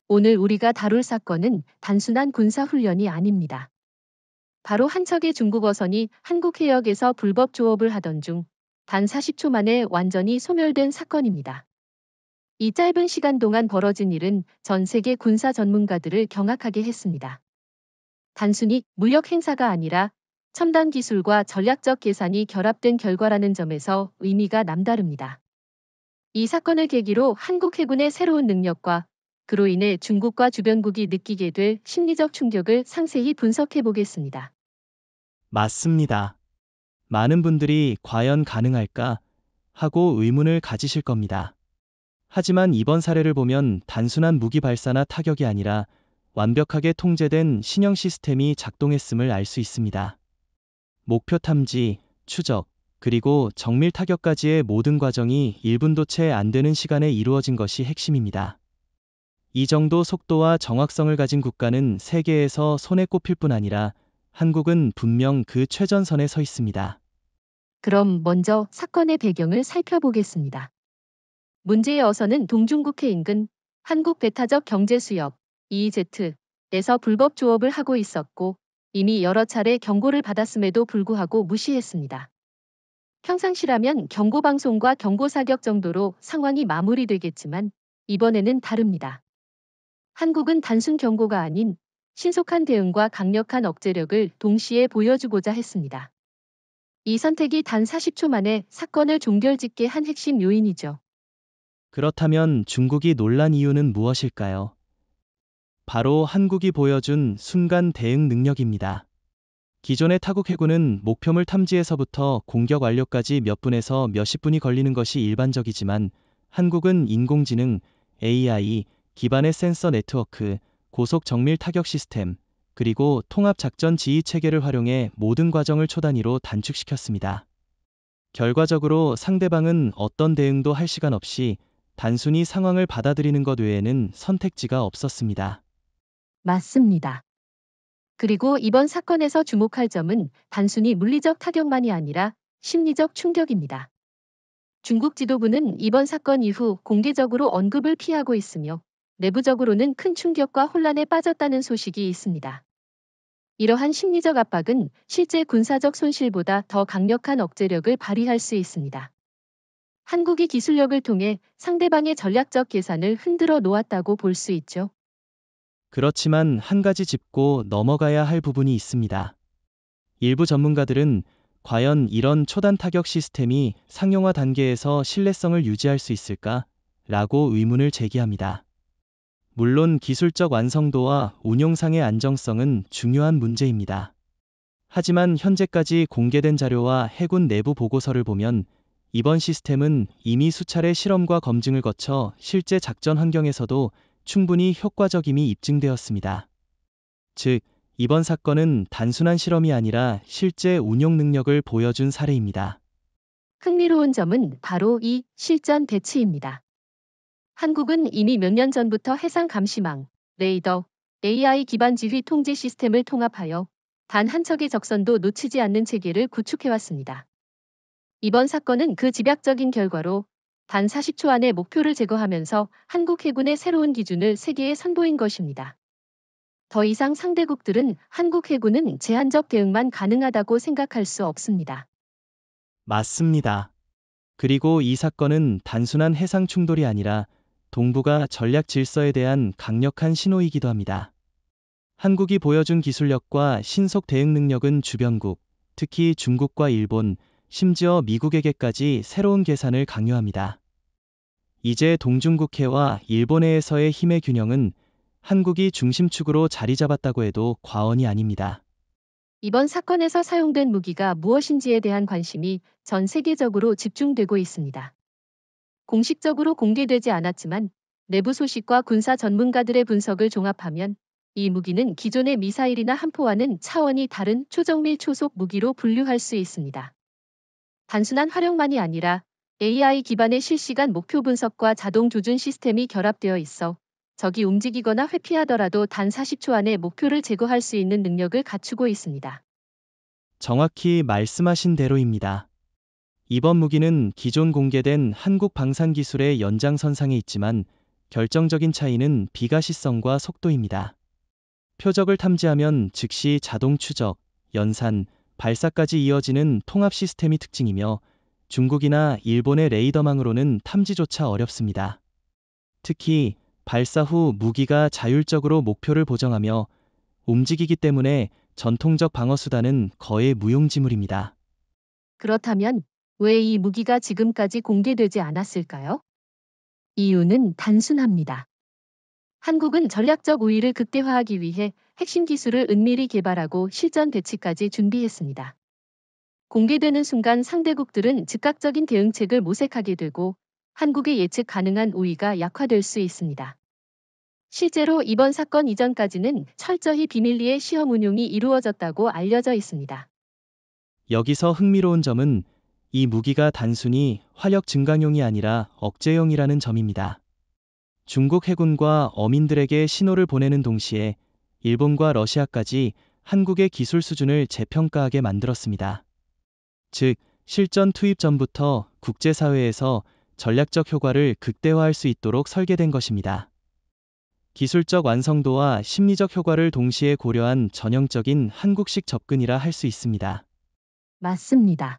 오늘 우리가 다룰 사건은 단순한 군사훈련이 아닙니다. 바로 한 척의 중국 어선이 한국 해역에서 불법 조업을 하던 중 단 40초 만에 완전히 소멸된 사건입니다. 이 짧은 시간 동안 벌어진 일은 전 세계 군사 전문가들을 경악하게 했습니다. 단순히 무력 행사가 아니라 첨단 기술과 전략적 계산이 결합된 결과라는 점에서 의미가 남다릅니다. 이 사건을 계기로 한국 해군의 새로운 능력과 그로 인해 중국과 주변국이 느끼게 될 심리적 충격을 상세히 분석해 보겠습니다. 맞습니다. 많은 분들이 과연 가능할까 하고 의문을 가지실 겁니다. 하지만 이번 사례를 보면 단순한 무기 발사나 타격이 아니라 완벽하게 통제된 신형 시스템이 작동했음을 알 수 있습니다. 목표 탐지, 추적, 그리고 정밀 타격까지의 모든 과정이 1분도 채 안 되는 시간에 이루어진 것이 핵심입니다. 이 정도 속도와 정확성을 가진 국가는 세계에서 손에 꼽힐 뿐 아니라 한국은 분명 그 최전선에 서 있습니다. 그럼 먼저 사건의 배경을 살펴보겠습니다. 문제의 어선은 동중국해 인근 한국 배타적 경제수역 EEZ에서 불법 조업을 하고 있었고 이미 여러 차례 경고를 받았음에도 불구하고 무시했습니다. 평상시라면 경고방송과 경고사격 정도로 상황이 마무리되겠지만 이번에는 다릅니다. 한국은 단순 경고가 아닌 신속한 대응과 강력한 억제력을 동시에 보여주고자 했습니다. 이 선택이 단 40초 만에 사건을 종결짓게 한 핵심 요인이죠. 그렇다면 중국이 놀란 이유는 무엇일까요? 바로 한국이 보여준 순간 대응 능력입니다. 기존의 타국 해군은 목표물 탐지에서부터 공격 완료까지 몇 분에서 몇십 분이 걸리는 것이 일반적이지만 한국은 인공지능, AI, 기반의 센서 네트워크, 고속 정밀 타격 시스템, 그리고 통합 작전 지휘 체계를 활용해 모든 과정을 초단위로 단축시켰습니다. 결과적으로 상대방은 어떤 대응도 할 시간 없이 단순히 상황을 받아들이는 것 외에는 선택지가 없었습니다. 맞습니다. 그리고 이번 사건에서 주목할 점은 단순히 물리적 타격만이 아니라 심리적 충격입니다. 중국 지도부는 이번 사건 이후 공개적으로 언급을 피하고 있으며 내부적으로는 큰 충격과 혼란에 빠졌다는 소식이 있습니다. 이러한 심리적 압박은 실제 군사적 손실보다 더 강력한 억제력을 발휘할 수 있습니다. 한국이 기술력을 통해 상대방의 전략적 계산을 흔들어 놓았다고 볼 수 있죠. 그렇지만 한 가지 짚고 넘어가야 할 부분이 있습니다. 일부 전문가들은 과연 이런 초단 타격 시스템이 상용화 단계에서 신뢰성을 유지할 수 있을까? 라고 의문을 제기합니다. 물론 기술적 완성도와 운용상의 안정성은 중요한 문제입니다. 하지만 현재까지 공개된 자료와 해군 내부 보고서를 보면 이번 시스템은 이미 수차례 실험과 검증을 거쳐 실제 작전 환경에서도 충분히 효과적임이 입증되었습니다. 즉, 이번 사건은 단순한 실험이 아니라 실제 운용 능력을 보여준 사례입니다. 흥미로운 점은 바로 이 실전 배치입니다. 한국은 이미 몇 년 전부터 해상 감시망, 레이더, AI 기반 지휘 통제 시스템을 통합하여 단 한 척의 적선도 놓치지 않는 체계를 구축해왔습니다. 이번 사건은 그 집약적인 결과로 단 40초 안에 목표를 제거하면서 한국 해군의 새로운 기준을 세계에 선보인 것입니다. 더 이상 상대국들은 한국 해군은 제한적 대응만 가능하다고 생각할 수 없습니다. 맞습니다. 그리고 이 사건은 단순한 해상 충돌이 아니라 동북아 전략 질서에 대한 강력한 신호이기도 합니다. 한국이 보여준 기술력과 신속 대응 능력은 주변국, 특히 중국과 일본, 심지어 미국에게까지 새로운 계산을 강요합니다. 이제 동중국해와 일본해에서의 힘의 균형은 한국이 중심축으로 자리 잡았다고 해도 과언이 아닙니다. 이번 사건에서 사용된 무기가 무엇인지에 대한 관심이 전 세계적으로 집중되고 있습니다. 공식적으로 공개되지 않았지만 내부 소식과 군사 전문가들의 분석을 종합하면 이 무기는 기존의 미사일이나 함포와는 차원이 다른 초정밀 초속 무기로 분류할 수 있습니다. 단순한 활용만이 아니라 AI 기반의 실시간 목표 분석과 자동 조준 시스템이 결합되어 있어 적이 움직이거나 회피하더라도 단 40초 안에 목표를 제거할 수 있는 능력을 갖추고 있습니다. 정확히 말씀하신 대로입니다. 이번 무기는 기존 공개된 한국 방산기술의 연장선상에 있지만 결정적인 차이는 비가시성과 속도입니다. 표적을 탐지하면 즉시 자동 추적, 연산, 발사까지 이어지는 통합 시스템이 특징이며 중국이나 일본의 레이더망으로는 탐지조차 어렵습니다. 특히 발사 후 무기가 자율적으로 목표를 보정하며 움직이기 때문에 전통적 방어수단은 거의 무용지물입니다. 그렇다면 왜 이 무기가 지금까지 공개되지 않았을까요? 이유는 단순합니다. 한국은 전략적 우위를 극대화하기 위해 핵심 기술을 은밀히 개발하고 실전 배치까지 준비했습니다. 공개되는 순간 상대국들은 즉각적인 대응책을 모색하게 되고 한국의 예측 가능한 우위가 약화될 수 있습니다. 실제로 이번 사건 이전까지는 철저히 비밀리에 시험 운용이 이루어졌다고 알려져 있습니다. 여기서 흥미로운 점은 이 무기가 단순히 화력 증강용이 아니라 억제용이라는 점입니다. 중국 해군과 어민들에게 신호를 보내는 동시에 일본과 러시아까지 한국의 기술 수준을 재평가하게 만들었습니다. 즉, 실전 투입 전부터 국제사회에서 전략적 효과를 극대화할 수 있도록 설계된 것입니다. 기술적 완성도와 심리적 효과를 동시에 고려한 전형적인 한국식 접근이라 할 수 있습니다. 맞습니다.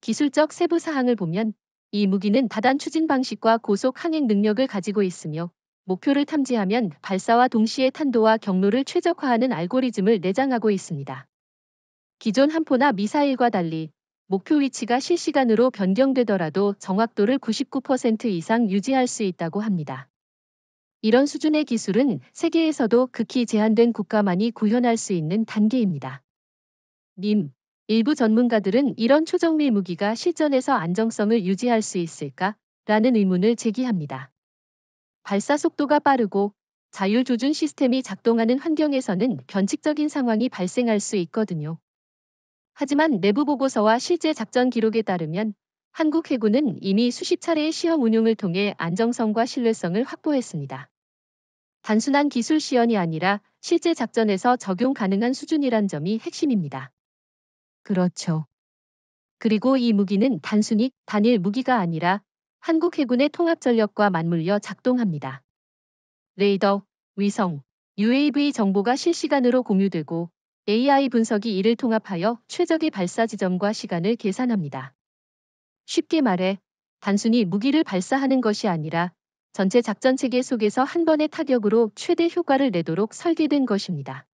기술적 세부 사항을 보면 이 무기는 다단 추진 방식과 고속 항행 능력을 가지고 있으며 목표를 탐지하면 발사와 동시에 탄도와 경로를 최적화하는 알고리즘을 내장하고 있습니다. 기존 함포나 미사일과 달리 목표 위치가 실시간으로 변경되더라도 정확도를 99% 이상 유지할 수 있다고 합니다. 이런 수준의 기술은 세계에서도 극히 제한된 국가만이 구현할 수 있는 단계입니다. 일부 전문가들은 이런 초정밀 무기가 실전에서 안정성을 유지할 수 있을까? 라는 의문을 제기합니다. 발사 속도가 빠르고 자율 조준 시스템이 작동하는 환경에서는 변칙적인 상황이 발생할 수 있거든요. 하지만 내부 보고서와 실제 작전 기록에 따르면 한국 해군은 이미 수십 차례의 시험 운용을 통해 안정성과 신뢰성을 확보했습니다. 단순한 기술 시연이 아니라 실제 작전에서 적용 가능한 수준이란 점이 핵심입니다. 그렇죠. 그리고 이 무기는 단순히 단일 무기가 아니라 한국 해군의 통합 전력과 맞물려 작동합니다. 레이더, 위성, UAV 정보가 실시간으로 공유되고 AI 분석이 이를 통합하여 최적의 발사 지점과 시간을 계산합니다. 쉽게 말해 단순히 무기를 발사하는 것이 아니라 전체 작전 체계 속에서 한 번의 타격으로 최대 효과를 내도록 설계된 것입니다.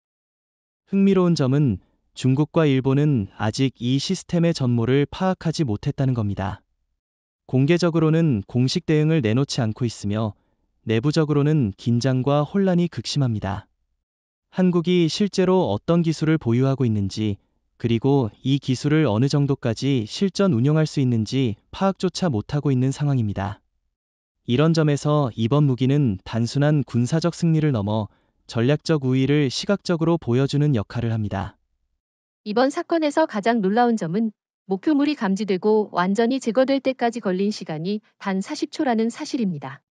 흥미로운 점은 중국과 일본은 아직 이 시스템의 전모를 파악하지 못했다는 겁니다. 공개적으로는 공식 대응을 내놓지 않고 있으며 내부적으로는 긴장과 혼란이 극심합니다. 한국이 실제로 어떤 기술을 보유하고 있는지, 그리고 이 기술을 어느 정도까지 실전 운용할 수 있는지 파악조차 못하고 있는 상황입니다. 이런 점에서 이번 무기는 단순한 군사적 승리를 넘어 전략적 우위를 시각적으로 보여주는 역할을 합니다. 이번 사건에서 가장 놀라운 점은 목표물이 감지되고 완전히 제거될 때까지 걸린 시간이 단 40초라는 사실입니다.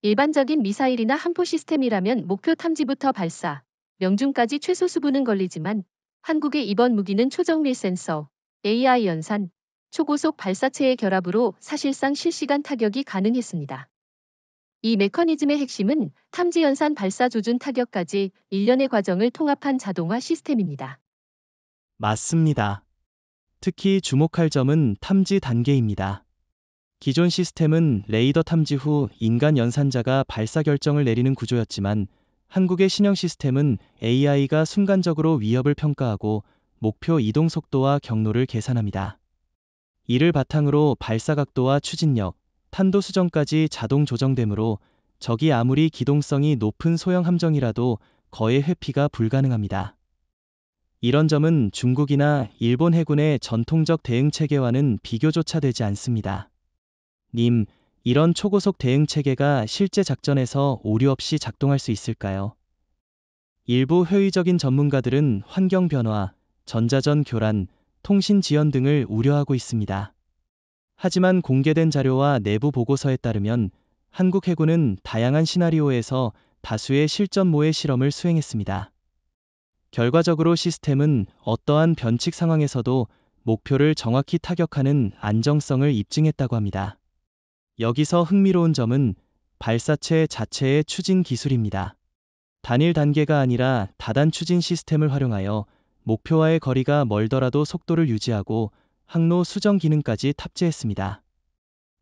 일반적인 미사일이나 함포 시스템이라면 목표 탐지부터 발사, 명중까지 최소 수분은 걸리지만 한국의 이번 무기는 초정밀 센서, AI 연산, 초고속 발사체의 결합으로 사실상 실시간 타격이 가능했습니다. 이 메커니즘의 핵심은 탐지 연산 발사 조준 타격까지 일련의 과정을 통합한 자동화 시스템입니다. 맞습니다. 특히 주목할 점은 탐지 단계입니다. 기존 시스템은 레이더 탐지 후 인간 연산자가 발사 결정을 내리는 구조였지만 한국의 신형 시스템은 AI가 순간적으로 위협을 평가하고 목표 이동 속도와 경로를 계산합니다. 이를 바탕으로 발사 각도와 추진력, 탄도 수정까지 자동 조정되므로 적이 아무리 기동성이 높은 소형 함정이라도 거의 회피가 불가능합니다. 이런 점은 중국이나 일본 해군의 전통적 대응 체계와는 비교조차 되지 않습니다. 이런 초고속 대응 체계가 실제 작전에서 오류 없이 작동할 수 있을까요? 일부 회의적인 전문가들은 환경 변화, 전자전 교란, 통신 지연 등을 우려하고 있습니다. 하지만 공개된 자료와 내부 보고서에 따르면 한국 해군은 다양한 시나리오에서 다수의 실전 모의 실험을 수행했습니다. 결과적으로 시스템은 어떠한 변칙 상황에서도 목표를 정확히 타격하는 안정성을 입증했다고 합니다. 여기서 흥미로운 점은 발사체 자체의 추진 기술입니다. 단일 단계가 아니라 다단 추진 시스템을 활용하여 목표와의 거리가 멀더라도 속도를 유지하고 항로 수정 기능까지 탑재했습니다.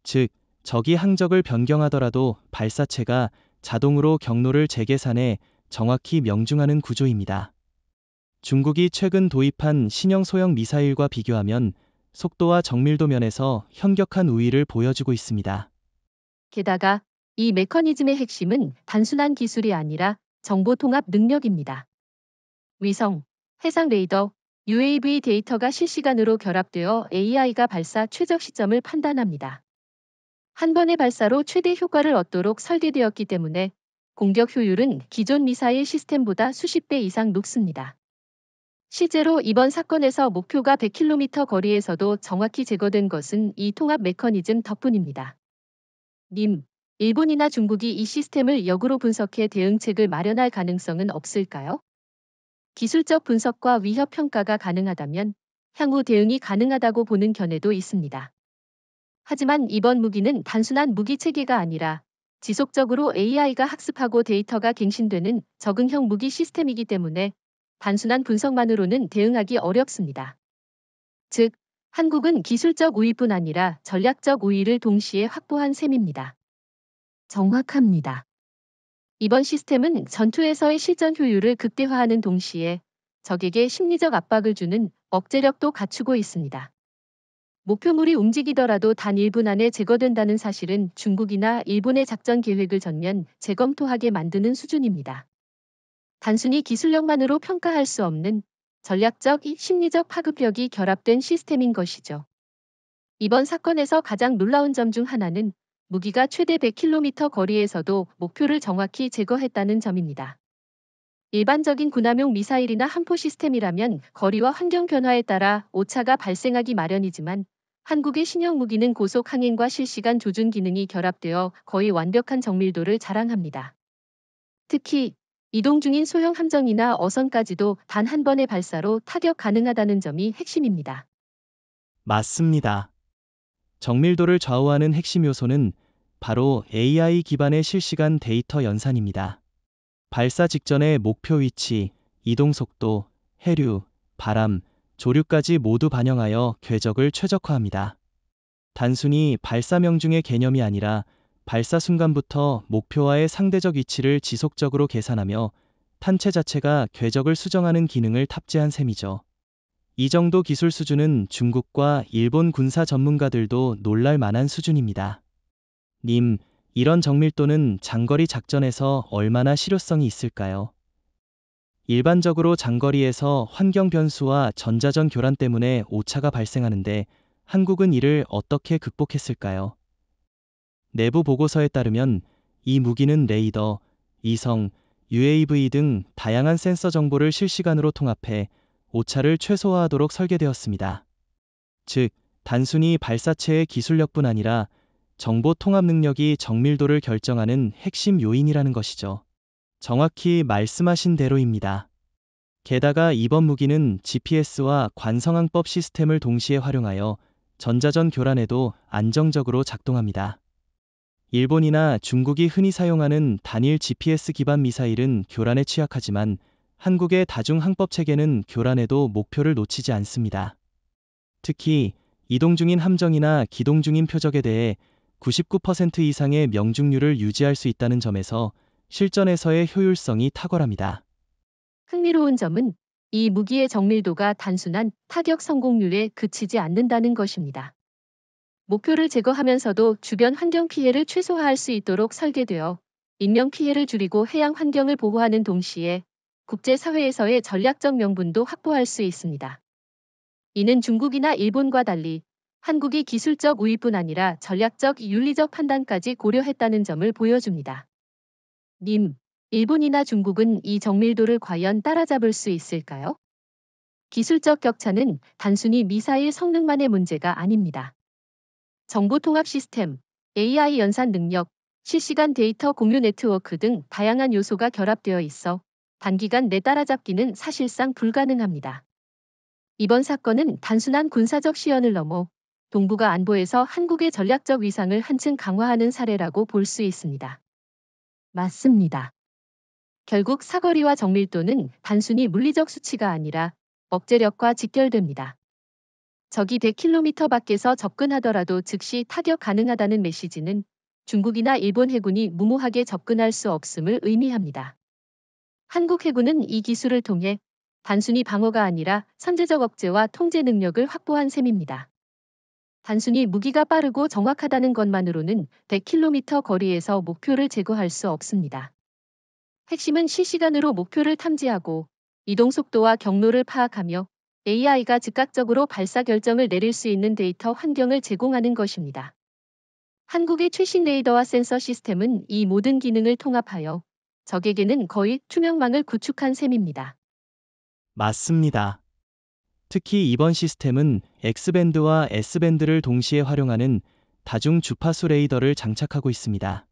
즉, 적이 항적을 변경하더라도 발사체가 자동으로 경로를 재계산해 정확히 명중하는 구조입니다. 중국이 최근 도입한 신형 소형 미사일과 비교하면 속도와 정밀도 면에서 현격한 우위를 보여주고 있습니다. 게다가 이 메커니즘의 핵심은 단순한 기술이 아니라 정보 통합 능력입니다. 위성, 해상 레이더, UAV 데이터가 실시간으로 결합되어 AI가 발사 최적 시점을 판단합니다. 한 번의 발사로 최대 효과를 얻도록 설계되었기 때문에 공격 효율은 기존 미사일 시스템보다 수십 배 이상 높습니다. 실제로 이번 사건에서 목표가 100km 거리에서도 정확히 제거된 것은 이 통합 메커니즘 덕분입니다. 님, 일본이나 중국이 이 시스템을 역으로 분석해 대응책을 마련할 가능성은 없을까요? 기술적 분석과 위협 평가가 가능하다면 향후 대응이 가능하다고 보는 견해도 있습니다. 하지만 이번 무기는 단순한 무기 체계가 아니라 지속적으로 AI가 학습하고 데이터가 갱신되는 적응형 무기 시스템이기 때문에 단순한 분석만으로는 대응하기 어렵습니다. 즉, 한국은 기술적 우위뿐 아니라 전략적 우위를 동시에 확보한 셈입니다. 정확합니다. 이번 시스템은 전투에서의 실전 효율을 극대화하는 동시에 적에게 심리적 압박을 주는 억제력도 갖추고 있습니다. 목표물이 움직이더라도 단 1분 안에 제거된다는 사실은 중국이나 일본의 작전 계획을 전면 재검토하게 만드는 수준입니다. 단순히 기술력만으로 평가할 수 없는 전략적, 심리적 파급력이 결합된 시스템인 것이죠. 이번 사건에서 가장 놀라운 점 중 하나는 무기가 최대 100km 거리에서도 목표를 정확히 제거했다는 점입니다. 일반적인 군함용 미사일이나 함포 시스템이라면 거리와 환경 변화에 따라 오차가 발생하기 마련이지만 한국의 신형 무기는 고속 항행과 실시간 조준 기능이 결합되어 거의 완벽한 정밀도를 자랑합니다. 특히 이동 중인 소형 함정이나 어선까지도 단 한 번의 발사로 타격 가능하다는 점이 핵심입니다. 맞습니다. 정밀도를 좌우하는 핵심 요소는 바로 AI 기반의 실시간 데이터 연산입니다. 발사 직전의 목표 위치, 이동 속도, 해류, 바람, 조류까지 모두 반영하여 궤적을 최적화합니다. 단순히 발사 명중의 개념이 아니라 발사 순간부터 목표와의 상대적 위치를 지속적으로 계산하며 탄체 자체가 궤적을 수정하는 기능을 탑재한 셈이죠. 이 정도 기술 수준은 중국과 일본 군사 전문가들도 놀랄 만한 수준입니다. 님, 이런 정밀도는 장거리 작전에서 얼마나 실효성이 있을까요? 일반적으로 장거리에서 환경 변수와 전자전 교란 때문에 오차가 발생하는데 한국은 이를 어떻게 극복했을까요? 내부 보고서에 따르면 이 무기는 레이더, 이성, UAV 등 다양한 센서 정보를 실시간으로 통합해 오차를 최소화하도록 설계되었습니다. 즉, 단순히 발사체의 기술력뿐 아니라 정보 통합 능력이 정밀도를 결정하는 핵심 요인이라는 것이죠. 정확히 말씀하신 대로입니다. 게다가 이번 무기는 GPS와 관성항법 시스템을 동시에 활용하여 전자전 교란에도 안정적으로 작동합니다. 일본이나 중국이 흔히 사용하는 단일 GPS 기반 미사일은 교란에 취약하지만 한국의 다중항법 체계는 교란에도 목표를 놓치지 않습니다. 특히 이동 중인 함정이나 기동 중인 표적에 대해 99% 이상의 명중률을 유지할 수 있다는 점에서 실전에서의 효율성이 탁월합니다. 흥미로운 점은 이 무기의 정밀도가 단순한 타격 성공률에 그치지 않는다는 것입니다. 목표를 제거하면서도 주변 환경 피해를 최소화할 수 있도록 설계되어 인명 피해를 줄이고 해양 환경을 보호하는 동시에 국제사회에서의 전략적 명분도 확보할 수 있습니다. 이는 중국이나 일본과 달리 한국이 기술적 우위뿐 아니라 전략적 윤리적 판단까지 고려했다는 점을 보여줍니다. 님, 일본이나 중국은 이 정밀도를 과연 따라잡을 수 있을까요? 기술적 격차는 단순히 미사일 성능만의 문제가 아닙니다. 정보 통합 시스템, AI 연산 능력, 실시간 데이터 공유 네트워크 등 다양한 요소가 결합되어 있어 단기간 내 따라잡기는 사실상 불가능합니다. 이번 사건은 단순한 군사적 시연을 넘어 동북아 안보에서 한국의 전략적 위상을 한층 강화하는 사례라고 볼 수 있습니다. 맞습니다. 결국 사거리와 정밀도는 단순히 물리적 수치가 아니라 억제력과 직결됩니다. 적이 100km 밖에서 접근하더라도 즉시 타격 가능하다는 메시지는 중국이나 일본 해군이 무모하게 접근할 수 없음을 의미합니다. 한국 해군은 이 기술을 통해 단순히 방어가 아니라 선제적 억제와 통제 능력을 확보한 셈입니다. 단순히 무기가 빠르고 정확하다는 것만으로는 100km 거리에서 목표를 제거할 수 없습니다. 핵심은 실시간으로 목표를 탐지하고 이동 속도와 경로를 파악하며 AI가 즉각적으로 발사 결정을 내릴 수 있는 데이터 환경을 제공하는 것입니다. 한국의 최신 레이더와 센서 시스템은 이 모든 기능을 통합하여 적에게는 거의 투명망을 구축한 셈입니다. 맞습니다. 특히 이번 시스템은 X밴드와 S밴드를 동시에 활용하는 다중 주파수 레이더를 장착하고 있습니다.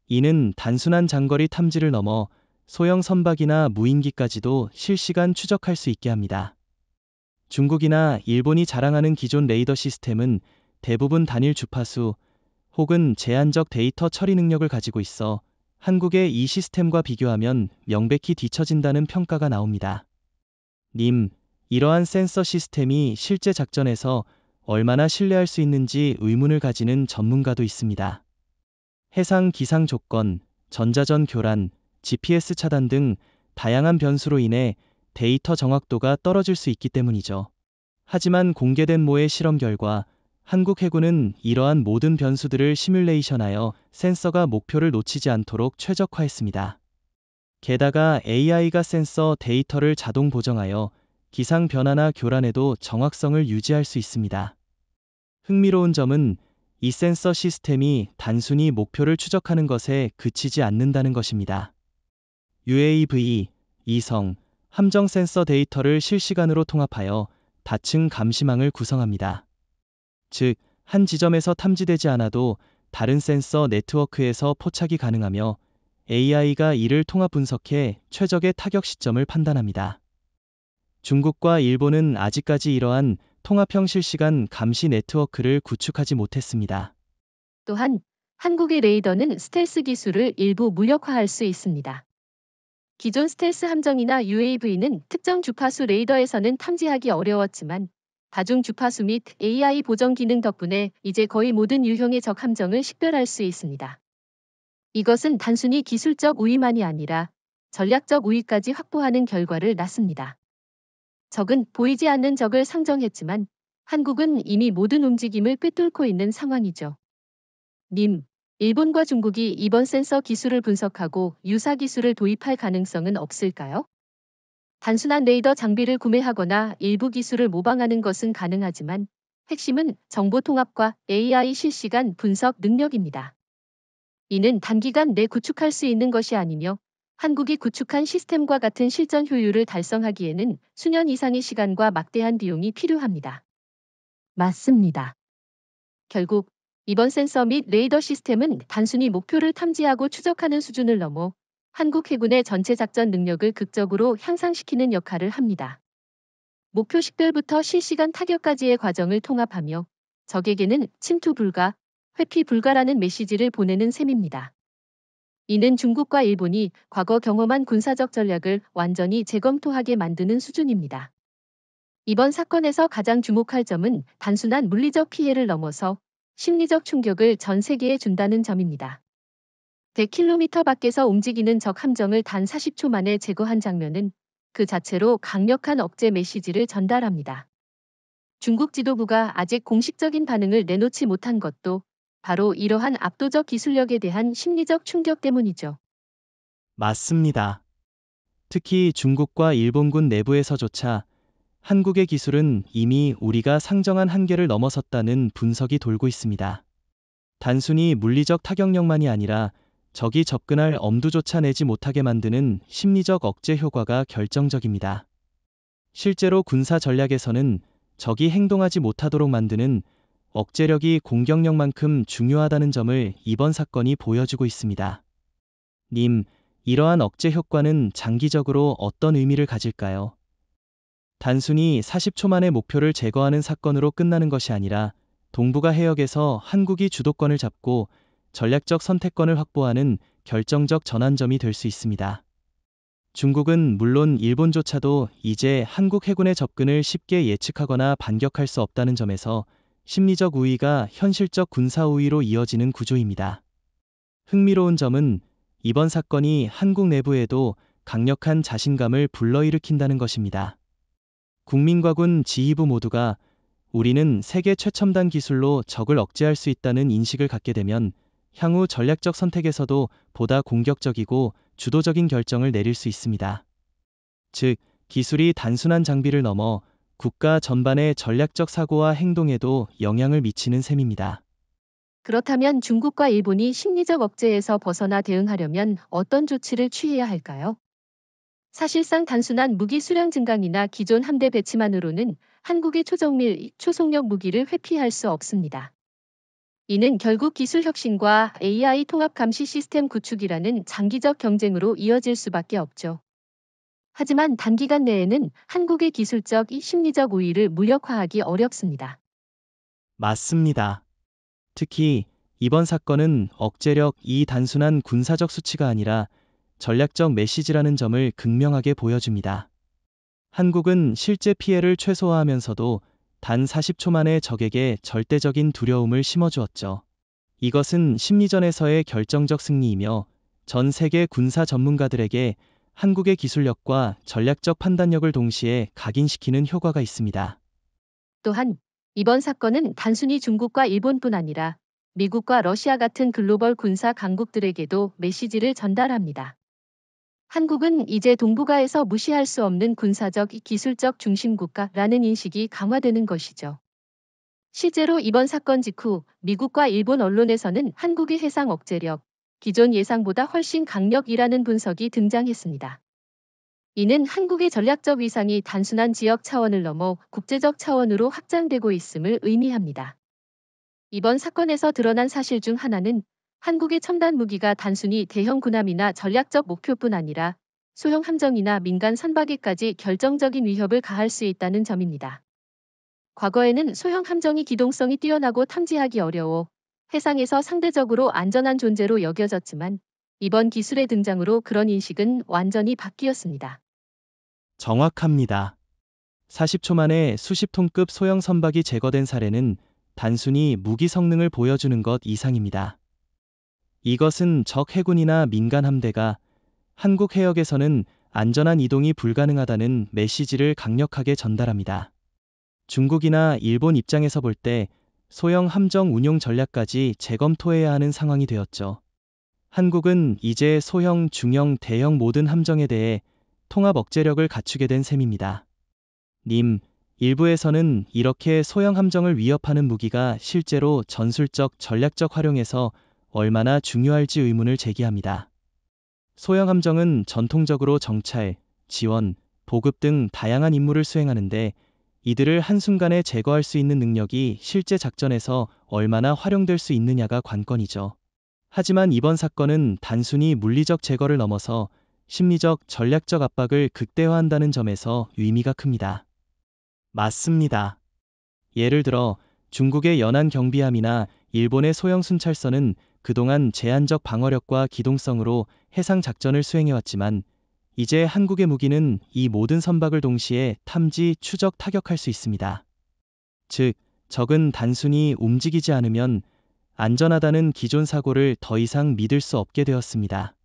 이는 단순한 장거리 탐지를 넘어 소형 선박이나 무인기까지도 실시간 추적할 수 있게 합니다. 중국이나 일본이 자랑하는 기존 레이더 시스템은 대부분 단일 주파수 혹은 제한적 데이터 처리 능력을 가지고 있어 한국의 이 시스템과 비교하면 명백히 뒤처진다는 평가가 나옵니다. 님, 이러한 센서 시스템이 실제 작전에서 얼마나 신뢰할 수 있는지 의문을 가지는 전문가도 있습니다. 해상 기상 조건, 전자전 교란, GPS 차단 등 다양한 변수로 인해 데이터 정확도가 떨어질 수 있기 때문이죠. 하지만 공개된 모의 실험 결과 한국 해군은 이러한 모든 변수들을 시뮬레이션하여 센서가 목표를 놓치지 않도록 최적화했습니다. 게다가 AI가 센서 데이터를 자동 보정하여 기상 변화나 교란에도 정확성을 유지할 수 있습니다. 흥미로운 점은 이 센서 시스템이 단순히 목표를 추적하는 것에 그치지 않는다는 것입니다. UAV, 이성, 함정 센서 데이터를 실시간으로 통합하여 다층 감시망을 구성합니다. 즉, 한 지점에서 탐지되지 않아도 다른 센서 네트워크에서 포착이 가능하며 AI가 이를 통합 분석해 최적의 타격 시점을 판단합니다. 중국과 일본은 아직까지 이러한 통합형 실시간 감시 네트워크를 구축하지 못했습니다. 또한 한국의 레이더는 스텔스 기술을 일부 무력화할 수 있습니다. 기존 스텔스 함정이나 UAV는 특정 주파수 레이더에서는 탐지하기 어려웠지만 다중 주파수 및 AI 보정 기능 덕분에 이제 거의 모든 유형의 적 함정을 식별할 수 있습니다. 이것은 단순히 기술적 우위만이 아니라 전략적 우위까지 확보하는 결과를 낳습니다. 적은 보이지 않는 적을 상정했지만 한국은 이미 모든 움직임을 꿰뚫고 있는 상황이죠. 님, 일본과 중국이 이번 센서 기술을 분석하고 유사 기술을 도입할 가능성은 없을까요? 단순한 레이더 장비를 구매하거나 일부 기술을 모방하는 것은 가능하지만 핵심은 정보 통합과 AI 실시간 분석 능력입니다. 이는 단기간 내 구축할 수 있는 것이 아니며 한국이 구축한 시스템과 같은 실전 효율을 달성하기에는 수년 이상의 시간과 막대한 비용이 필요합니다. 맞습니다. 결국 이번 센서 및 레이더 시스템은 단순히 목표를 탐지하고 추적하는 수준을 넘어 한국 해군의 전체 작전 능력을 극적으로 향상시키는 역할을 합니다. 목표 식별부터 실시간 타격까지의 과정을 통합하며 적에게는 침투 불가, 회피 불가라는 메시지를 보내는 셈입니다. 이는 중국과 일본이 과거 경험한 군사적 전략을 완전히 재검토하게 만드는 수준입니다. 이번 사건에서 가장 주목할 점은 단순한 물리적 피해를 넘어서 심리적 충격을 전 세계에 준다는 점입니다. 100km 밖에서 움직이는 적 함정을 단 40초 만에 제거한 장면은 그 자체로 강력한 억제 메시지를 전달합니다. 중국 지도부가 아직 공식적인 반응을 내놓지 못한 것도 바로 이러한 압도적 기술력에 대한 심리적 충격 때문이죠. 맞습니다. 특히 중국과 일본군 내부에서조차 한국의 기술은 이미 우리가 상정한 한계를 넘어섰다는 분석이 돌고 있습니다. 단순히 물리적 타격력만이 아니라 적이 접근할 엄두조차 내지 못하게 만드는 심리적 억제 효과가 결정적입니다. 실제로 군사 전략에서는 적이 행동하지 못하도록 만드는 억제력이 공격력만큼 중요하다는 점을 이번 사건이 보여주고 있습니다. 님, 이러한 억제 효과는 장기적으로 어떤 의미를 가질까요? 단순히 40초 만에 목표를 제거하는 사건으로 끝나는 것이 아니라 동북아 해역에서 한국이 주도권을 잡고 전략적 선택권을 확보하는 결정적 전환점이 될 수 있습니다. 중국은 물론 일본조차도 이제 한국 해군의 접근을 쉽게 예측하거나 반격할 수 없다는 점에서 심리적 우위가 현실적 군사 우위로 이어지는 구조입니다. 흥미로운 점은 이번 사건이 한국 내부에도 강력한 자신감을 불러일으킨다는 것입니다. 국민과 군 지휘부 모두가 우리는 세계 최첨단 기술로 적을 억제할 수 있다는 인식을 갖게 되면 향후 전략적 선택에서도 보다 공격적이고 주도적인 결정을 내릴 수 있습니다. 즉, 기술이 단순한 장비를 넘어 국가 전반의 전략적 사고와 행동에도 영향을 미치는 셈입니다. 그렇다면 중국과 일본이 심리적 억제에서 벗어나 대응하려면 어떤 조치를 취해야 할까요? 사실상 단순한 무기 수량 증강이나 기존 함대 배치만으로는 한국의 초정밀, 초속력 무기를 회피할 수 없습니다. 이는 결국 기술 혁신과 AI 통합 감시 시스템 구축이라는 장기적 경쟁으로 이어질 수밖에 없죠. 하지만 단기간 내에는 한국의 기술적, 심리적 우위를 무력화하기 어렵습니다. 맞습니다. 특히 이번 사건은 억제력이 단순한 군사적 수치가 아니라 전략적 메시지라는 점을 극명하게 보여줍니다. 한국은 실제 피해를 최소화하면서도 단 40초 만에 적에게 절대적인 두려움을 심어주었죠. 이것은 심리전에서의 결정적 승리이며 전 세계 군사 전문가들에게 한국의 기술력과 전략적 판단력을 동시에 각인시키는 효과가 있습니다. 또한 이번 사건은 단순히 중국과 일본뿐 아니라 미국과 러시아 같은 글로벌 군사 강국들에게도 메시지를 전달합니다. 한국은 이제 동북아에서 무시할 수 없는 군사적, 기술적 중심국가라는 인식이 강화되는 것이죠. 실제로 이번 사건 직후 미국과 일본 언론에서는 한국의 해상 억제력, 기존 예상보다 훨씬 강력이라는 분석이 등장했습니다. 이는 한국의 전략적 위상이 단순한 지역 차원을 넘어 국제적 차원으로 확장되고 있음을 의미합니다. 이번 사건에서 드러난 사실 중 하나는 한국의 첨단 무기가 단순히 대형 군함이나 전략적 목표뿐 아니라 소형 함정이나 민간 선박에까지 결정적인 위협을 가할 수 있다는 점입니다. 과거에는 소형 함정이 기동성이 뛰어나고 탐지하기 어려워 해상에서 상대적으로 안전한 존재로 여겨졌지만 이번 기술의 등장으로 그런 인식은 완전히 바뀌었습니다. 정확합니다. 40초 만에 수십 톤급 소형 선박이 제거된 사례는 단순히 무기 성능을 보여주는 것 이상입니다. 이것은 적 해군이나 민간 함대가 한국 해역에서는 안전한 이동이 불가능하다는 메시지를 강력하게 전달합니다. 중국이나 일본 입장에서 볼 때 소형 함정 운용 전략까지 재검토해야 하는 상황이 되었죠. 한국은 이제 소형, 중형, 대형 모든 함정에 대해 통합 억제력을 갖추게 된 셈입니다. 일부에서는 이렇게 소형 함정을 위협하는 무기가 실제로 전술적, 전략적 활용에서 얼마나 중요할지 의문을 제기합니다. 소형 함정은 전통적으로 정찰, 지원, 보급 등 다양한 임무를 수행하는데 이들을 한순간에 제거할 수 있는 능력이 실제 작전에서 얼마나 활용될 수 있느냐가 관건이죠. 하지만 이번 사건은 단순히 물리적 제거를 넘어서 심리적, 전략적 압박을 극대화한다는 점에서 의미가 큽니다. 맞습니다. 예를 들어 중국의 연안 경비함이나 일본의 소형 순찰선은 그동안 제한적 방어력과 기동성으로 해상 작전을 수행해왔지만 이제 한국의 무기는 이 모든 선박을 동시에 탐지, 추적, 타격할 수 있습니다. 즉, 적은 단순히 움직이지 않으면 안전하다는 기존 사고를 더 이상 믿을 수 없게 되었습니다.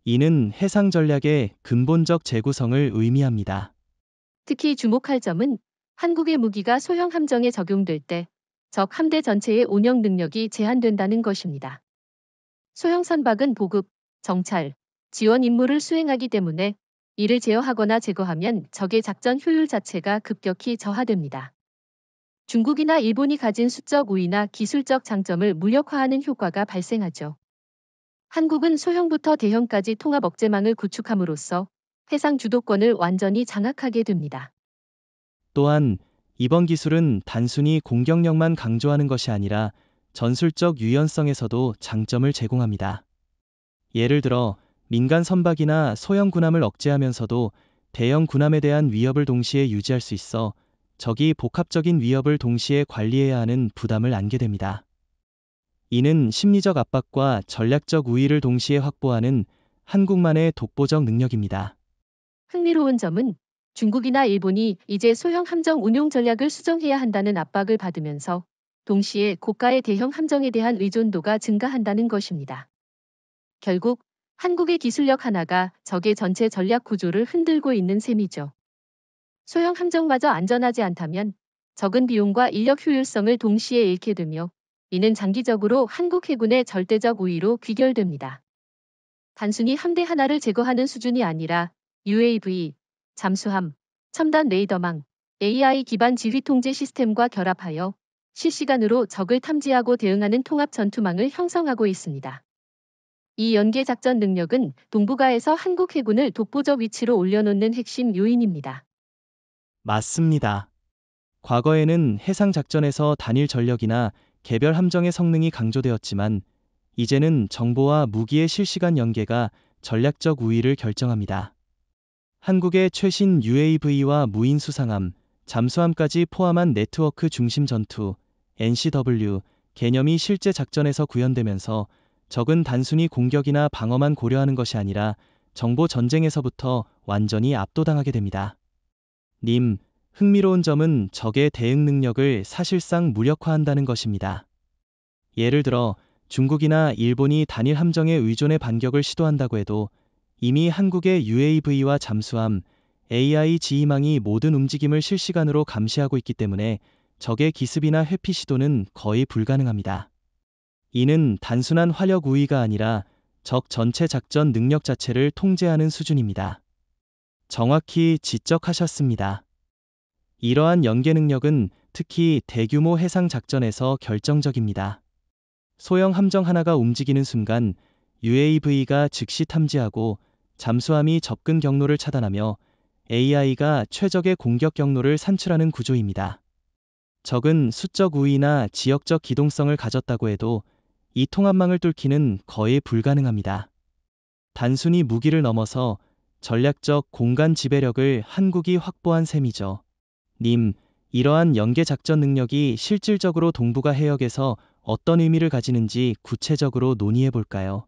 이는 해상 전략의 근본적 재구성을 의미합니다. 특히 주목할 점은 한국의 무기가 소형 함정에 적용될 때 적 함대 전체의 운영 능력이 제한된다는 것입니다. 소형 선박은 보급, 정찰, 지원 임무를 수행하기 때문에 이를 제어하거나 제거하면 적의 작전 효율 자체가 급격히 저하됩니다. 중국이나 일본이 가진 수적 우위나 기술적 장점을 무력화하는 효과가 발생하죠. 한국은 소형부터 대형까지 통합 억제망을 구축함으로써 해상 주도권을 완전히 장악하게 됩니다. 또한 이번 기술은 단순히 공격력만 강조하는 것이 아니라 전술적 유연성에서도 장점을 제공합니다. 예를 들어 민간 선박이나 소형 군함을 억제하면서도 대형 군함에 대한 위협을 동시에 유지할 수 있어 적이 복합적인 위협을 동시에 관리해야 하는 부담을 안게 됩니다. 이는 심리적 압박과 전략적 우위를 동시에 확보하는 한국만의 독보적 능력입니다. 흥미로운 점은 중국이나 일본이 이제 소형 함정 운용 전략을 수정해야 한다는 압박을 받으면서 동시에 고가의 대형 함정에 대한 의존도가 증가한다는 것입니다. 결국 한국의 기술력 하나가 적의 전체 전략 구조를 흔들고 있는 셈이죠. 소형 함정마저 안전하지 않다면 적은 비용과 인력 효율성을 동시에 잃게 되며 이는 장기적으로 한국 해군의 절대적 우위로 귀결됩니다. 단순히 함대 하나를 제거하는 수준이 아니라 UAV, 잠수함, 첨단 레이더망, AI 기반 지휘 통제 시스템과 결합하여 실시간으로 적을 탐지하고 대응하는 통합 전투망을 형성하고 있습니다. 이 연계 작전 능력은 동북아에서 한국 해군을 독보적 위치로 올려놓는 핵심 요인입니다. 맞습니다. 과거에는 해상 작전에서 단일 전력이나 개별 함정의 성능이 강조되었지만 이제는 정보와 무기의 실시간 연계가 전략적 우위를 결정합니다. 한국의 최신 UAV와 무인 수상함, 잠수함까지 포함한 네트워크 중심 전투, NCW 개념이 실제 작전에서 구현되면서 적은 단순히 공격이나 방어만 고려하는 것이 아니라 정보 전쟁에서부터 완전히 압도당하게 됩니다. 님, 흥미로운 점은 적의 대응 능력을 사실상 무력화한다는 것입니다. 예를 들어 중국이나 일본이 단일 함정에 의존해 반격을 시도한다고 해도 이미 한국의 UAV와 잠수함, AI 지휘망이 모든 움직임을 실시간으로 감시하고 있기 때문에 적의 기습이나 회피 시도는 거의 불가능합니다. 이는 단순한 화력 우위가 아니라 적 전체 작전 능력 자체를 통제하는 수준입니다. 정확히 지적하셨습니다. 이러한 연계 능력은 특히 대규모 해상 작전에서 결정적입니다. 소형 함정 하나가 움직이는 순간 UAV가 즉시 탐지하고 잠수함이 접근 경로를 차단하며 AI가 최적의 공격 경로를 산출하는 구조입니다. 적은 수적 우위나 지역적 기동성을 가졌다고 해도 이 통합망을 뚫기는 거의 불가능합니다. 단순히 무기를 넘어서 전략적 공간 지배력을 한국이 확보한 셈이죠. 님, 이러한 연계 작전 능력이 실질적으로 동북아 해역에서 어떤 의미를 가지는지 구체적으로 논의해 볼까요?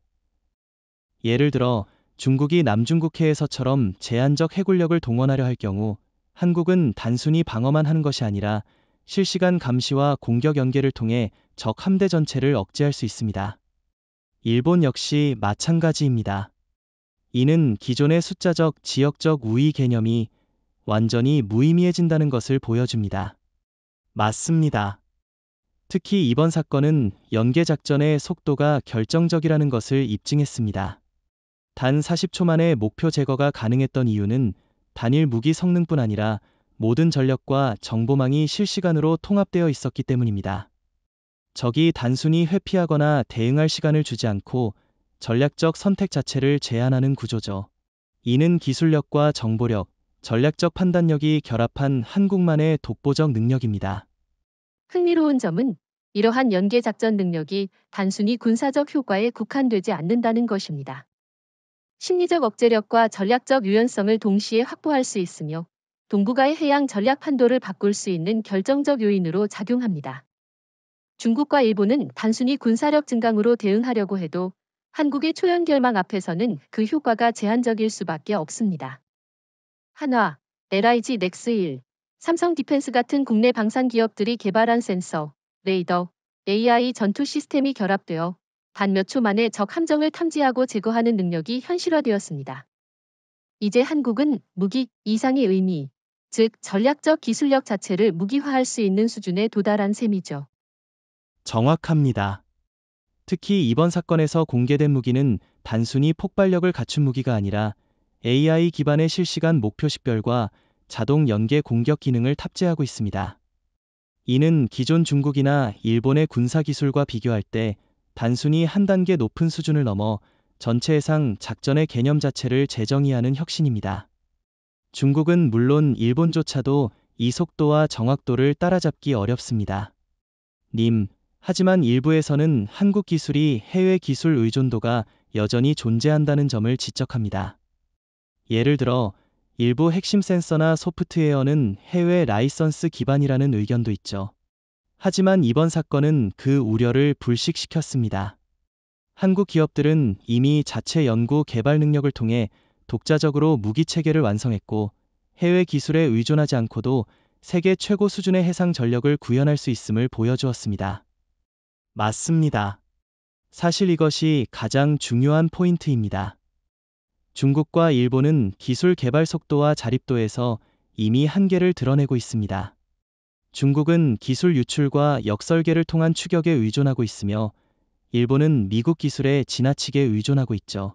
예를 들어 중국이 남중국해에서처럼 제한적 해군력을 동원하려 할 경우 한국은 단순히 방어만 하는 것이 아니라 실시간 감시와 공격 연계를 통해 적 함대 전체를 억제할 수 있습니다. 일본 역시 마찬가지입니다. 이는 기존의 숫자적 지역적 우위 개념이 완전히 무의미해진다는 것을 보여줍니다. 맞습니다. 특히 이번 사건은 연계 작전의 속도가 결정적이라는 것을 입증했습니다. 단 40초 만에 목표 제거가 가능했던 이유는 단일 무기 성능뿐 아니라 모든 전력과 정보망이 실시간으로 통합되어 있었기 때문입니다. 적이 단순히 회피하거나 대응할 시간을 주지 않고 전략적 선택 자체를 제한하는 구조죠. 이는 기술력과 정보력, 전략적 판단력이 결합한 한국만의 독보적 능력입니다. 흥미로운 점은 이러한 연계 작전 능력이 단순히 군사적 효과에 국한되지 않는다는 것입니다. 심리적 억제력과 전략적 유연성을 동시에 확보할 수 있으며 동북아의 해양 전략 판도를 바꿀 수 있는 결정적 요인으로 작용합니다. 중국과 일본은 단순히 군사력 증강으로 대응하려고 해도 한국의 초연결망 앞에서는 그 효과가 제한적일 수밖에 없습니다. 한화, LIG 넥스1, 삼성 디펜스 같은 국내 방산 기업들이 개발한 센서, 레이더, AI 전투 시스템이 결합되어 단 몇 초 만에 적 함정을 탐지하고 제거하는 능력이 현실화되었습니다. 이제 한국은 무기 이상의 의미, 즉 전략적 기술력 자체를 무기화할 수 있는 수준에 도달한 셈이죠. 정확합니다. 특히 이번 사건에서 공개된 무기는 단순히 폭발력을 갖춘 무기가 아니라 AI 기반의 실시간 목표 식별과 자동 연계 공격 기능을 탑재하고 있습니다. 이는 기존 중국이나 일본의 군사 기술과 비교할 때 단순히 한 단계 높은 수준을 넘어 전체 해상 작전의 개념 자체를 재정의하는 혁신입니다. 중국은 물론 일본조차도 이 속도와 정확도를 따라잡기 어렵습니다. 님, 하지만 일부에서는 한국 기술이 해외 기술 의존도가 여전히 존재한다는 점을 지적합니다. 예를 들어 일부 핵심 센서나 소프트웨어는 해외 라이선스 기반이라는 의견도 있죠. 하지만 이번 사건은 그 우려를 불식시켰습니다. 한국 기업들은 이미 자체 연구 개발 능력을 통해 독자적으로 무기 체계를 완성했고 해외 기술에 의존하지 않고도 세계 최고 수준의 해상 전력을 구현할 수 있음을 보여주었습니다. 맞습니다. 사실 이것이 가장 중요한 포인트입니다. 중국과 일본은 기술 개발 속도와 자립도에서 이미 한계를 드러내고 있습니다. 중국은 기술 유출과 역설계를 통한 추격에 의존하고 있으며 일본은 미국 기술에 지나치게 의존하고 있죠.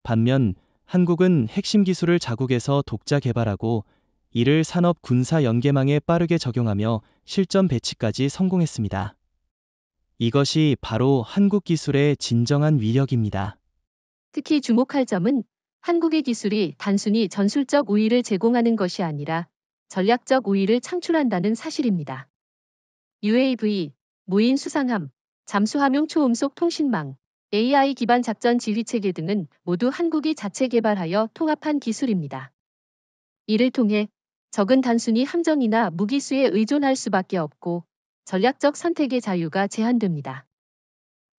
반면 한국은 핵심 기술을 자국에서 독자 개발하고 이를 산업 군사 연계망에 빠르게 적용하며 실전 배치까지 성공했습니다. 이것이 바로 한국 기술의 진정한 위력입니다. 특히 주목할 점은 한국의 기술이 단순히 전술적 우위를 제공하는 것이 아니라 전략적 우위를 창출한다는 사실입니다. UAV, 무인 수상함, 잠수함용 초음속 통신망, AI 기반 작전 지휘체계 등은 모두 한국이 자체 개발하여 통합한 기술입니다. 이를 통해 적은 단순히 함정이나 무기수에 의존할 수밖에 없고 전략적 선택의 자유가 제한됩니다.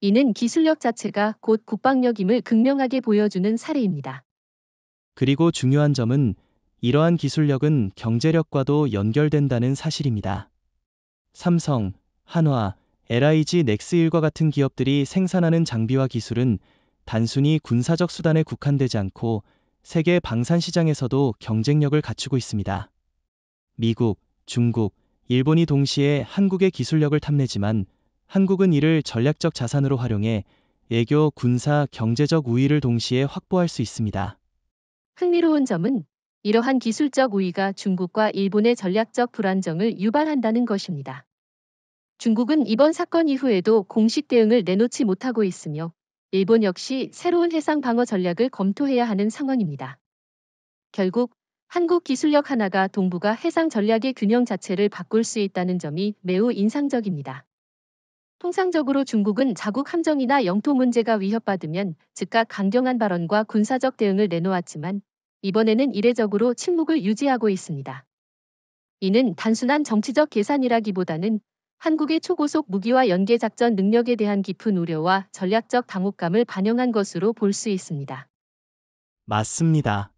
이는 기술력 자체가 곧 국방력임을 극명하게 보여주는 사례입니다. 그리고 중요한 점은 이러한 기술력은 경제력과도 연결된다는 사실입니다. 삼성, 한화, LIG 넥스일과 같은 기업들이 생산하는 장비와 기술은 단순히 군사적 수단에 국한되지 않고 세계 방산 시장에서도 경쟁력을 갖추고 있습니다. 미국, 중국, 일본이 동시에 한국의 기술력을 탐내지만 한국은 이를 전략적 자산으로 활용해 외교, 군사, 경제적 우위를 동시에 확보할 수 있습니다. 흥미로운 점은 이러한 기술적 우위가 중국과 일본의 전략적 불안정을 유발한다는 것입니다. 중국은 이번 사건 이후에도 공식 대응을 내놓지 못하고 있으며 일본 역시 새로운 해상 방어 전략을 검토해야 하는 상황입니다. 결국 한국 기술력 하나가 동북아 해상 전략의 균형 자체를 바꿀 수 있다는 점이 매우 인상적입니다. 통상적으로 중국은 자국 함정이나 영토 문제가 위협받으면 즉각 강경한 발언과 군사적 대응을 내놓았지만 이번에는 이례적으로 침묵을 유지하고 있습니다. 이는 단순한 정치적 계산이라기보다는 한국의 초고속 무기와 연계 작전 능력에 대한 깊은 우려와 전략적 당혹감을 반영한 것으로 볼 수 있습니다. 맞습니다.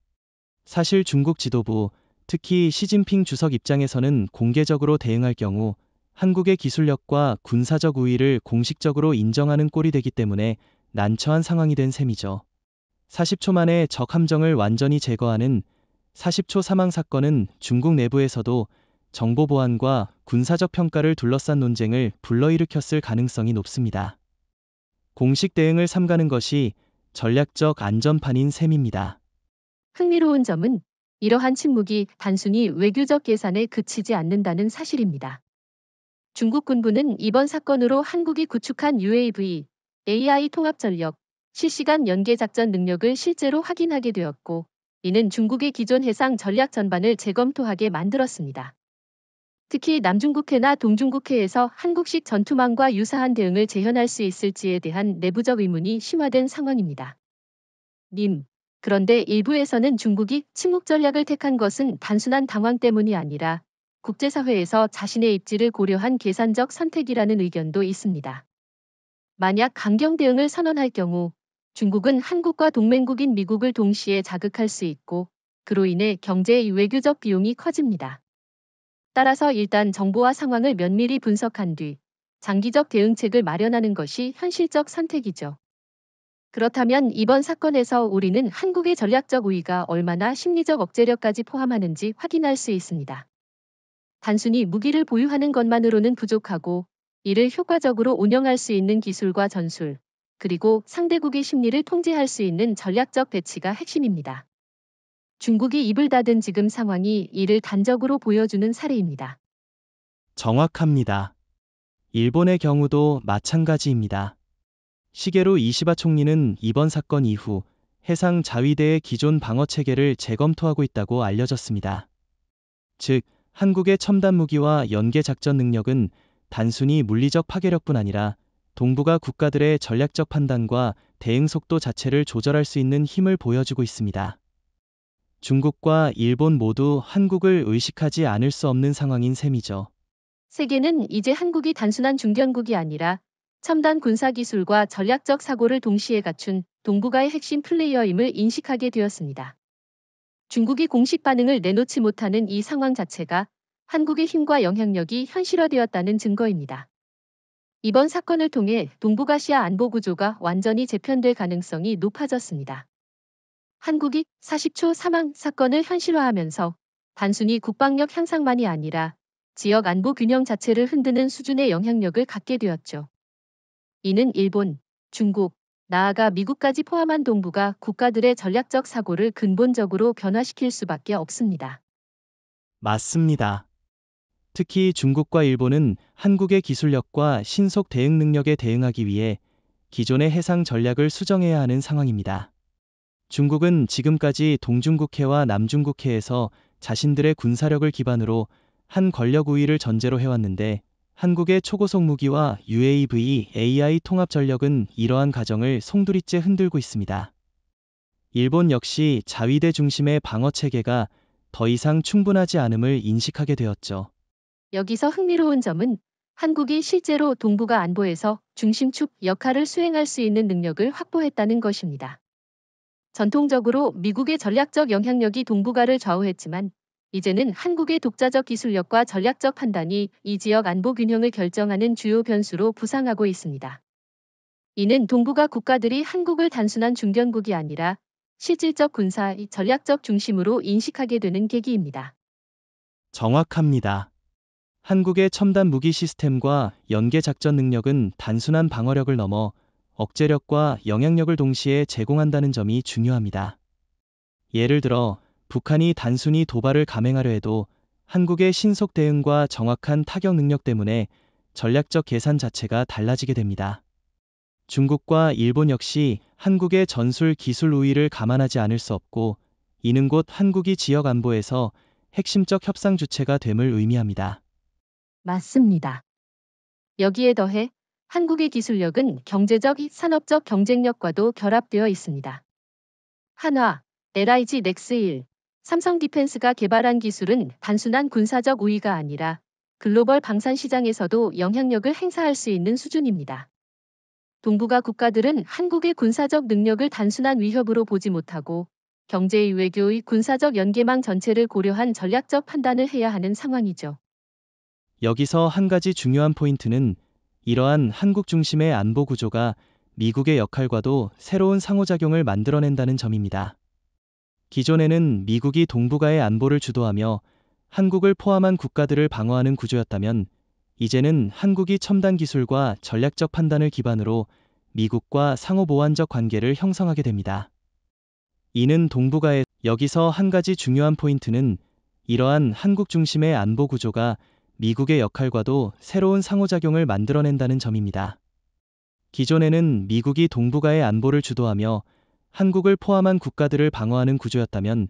사실 중국 지도부, 특히 시진핑 주석 입장에서는 공개적으로 대응할 경우 한국의 기술력과 군사적 우위를 공식적으로 인정하는 꼴이 되기 때문에 난처한 상황이 된 셈이죠. 40초 만에 적 함정을 완전히 제거하는 40초 사망 사건은 중국 내부에서도 정보 보안과 군사적 평가를 둘러싼 논쟁을 불러일으켰을 가능성이 높습니다. 공식 대응을 삼가는 것이 전략적 안전판인 셈입니다. 흥미로운 점은 이러한 침묵이 단순히 외교적 계산에 그치지 않는다는 사실입니다. 중국 군부는 이번 사건으로 한국이 구축한 UAV, AI 통합 전력, 실시간 연계 작전 능력을 실제로 확인하게 되었고, 이는 중국의 기존 해상 전략 전반을 재검토하게 만들었습니다. 특히 남중국해나 동중국해에서 한국식 전투망과 유사한 대응을 재현할 수 있을지에 대한 내부적 의문이 심화된 상황입니다. 그런데 일부에서는 중국이 침묵 전략을 택한 것은 단순한 당황 때문이 아니라 국제사회에서 자신의 입지를 고려한 계산적 선택이라는 의견도 있습니다. 만약 강경 대응을 선언할 경우 중국은 한국과 동맹국인 미국을 동시에 자극할 수 있고 그로 인해 경제 외교적 비용이 커집니다. 따라서 일단 정보와 상황을 면밀히 분석한 뒤 장기적 대응책을 마련하는 것이 현실적 선택이죠. 그렇다면 이번 사건에서 우리는 한국의 전략적 우위가 얼마나 심리적 억제력까지 포함하는지 확인할 수 있습니다. 단순히 무기를 보유하는 것만으로는 부족하고 이를 효과적으로 운영할 수 있는 기술과 전술, 그리고 상대국의 심리를 통제할 수 있는 전략적 배치가 핵심입니다. 중국이 입을 닫은 지금 상황이 이를 단적으로 보여주는 사례입니다. 정확합니다. 일본의 경우도 마찬가지입니다. 시게루 이시바 총리는 이번 사건 이후 해상 자위대의 기존 방어 체계를 재검토하고 있다고 알려졌습니다. 즉, 한국의 첨단 무기와 연계 작전 능력은 단순히 물리적 파괴력뿐 아니라 동북아 국가들의 전략적 판단과 대응 속도 자체를 조절할 수 있는 힘을 보여주고 있습니다. 중국과 일본 모두 한국을 의식하지 않을 수 없는 상황인 셈이죠. 세계는 이제 한국이 단순한 중견국이 아니라 첨단 군사기술과 전략적 사고를 동시에 갖춘 동북아의 핵심 플레이어임을 인식하게 되었습니다. 중국이 공식 반응을 내놓지 못하는 이 상황 자체가 한국의 힘과 영향력이 현실화되었다는 증거입니다. 이번 사건을 통해 동북아시아 안보 구조가 완전히 재편될 가능성이 높아졌습니다. 한국이 40초 사망 사건을 현실화하면서 단순히 국방력 향상만이 아니라 지역 안보 균형 자체를 흔드는 수준의 영향력을 갖게 되었죠. 이는 일본, 중국, 나아가 미국까지 포함한 동북아 국가들의 전략적 사고를 근본적으로 변화시킬 수밖에 없습니다. 맞습니다. 특히 중국과 일본은 한국의 기술력과 신속 대응 능력에 대응하기 위해 기존의 해상 전략을 수정해야 하는 상황입니다. 중국은 지금까지 동중국해와 남중국해에서 자신들의 군사력을 기반으로 한 권력 우위를 전제로 해왔는데 한국의 초고속 무기와 UAV, AI 통합 전력은 이러한 가정을 송두리째 흔들고 있습니다. 일본 역시 자위대 중심의 방어 체계가 더 이상 충분하지 않음을 인식하게 되었죠. 여기서 흥미로운 점은 한국이 실제로 동북아 안보에서 중심축 역할을 수행할 수 있는 능력을 확보했다는 것입니다. 전통적으로 미국의 전략적 영향력이 동북아를 좌우했지만 이제는 한국의 독자적 기술력과 전략적 판단이 이 지역 안보 균형을 결정하는 주요 변수로 부상하고 있습니다. 이는 동북아 국가들이 한국을 단순한 중견국이 아니라 실질적 군사 전략적 중심으로 인식하게 되는 계기입니다. 정확합니다. 한국의 첨단 무기 시스템과 연계 작전 능력은 단순한 방어력을 넘어 억제력과 영향력을 동시에 제공한다는 점이 중요합니다. 예를 들어 북한이 단순히 도발을 감행하려 해도 한국의 신속 대응과 정확한 타격 능력 때문에 전략적 계산 자체가 달라지게 됩니다. 중국과 일본 역시 한국의 전술 기술 우위를 감안하지 않을 수 없고 이는 곧 한국이 지역 안보에서 핵심적 협상 주체가 됨을 의미합니다. 맞습니다. 여기에 더해 한국의 기술력은 경제적, 산업적 경쟁력과도 결합되어 있습니다. 한화, LIG 넥스1, 삼성 디펜스가 개발한 기술은 단순한 군사적 우위가 아니라 글로벌 방산 시장에서도 영향력을 행사할 수 있는 수준입니다. 동북아 국가들은 한국의 군사적 능력을 단순한 위협으로 보지 못하고 경제 외교의 군사적 연계망 전체를 고려한 전략적 판단을 해야 하는 상황이죠. 여기서 한 가지 중요한 포인트는 이러한 한국 중심의 안보 구조가 미국의 역할과도 새로운 상호작용을 만들어낸다는 점입니다. 기존에는 미국이 동북아의 안보를 주도하며 한국을 포함한 국가들을 방어하는 구조였다면 이제는 한국이 첨단 기술과 전략적 판단을 기반으로 미국과 상호보완적 관계를 형성하게 됩니다. 이는 동북아에 여기서 한 가지 중요한 포인트는 이러한 한국 중심의 안보 구조가 미국의 역할과도 새로운 상호작용을 만들어낸다는 점입니다. 기존에는 미국이 동북아의 안보를 주도하며 한국을 포함한 국가들을 방어하는 구조였다면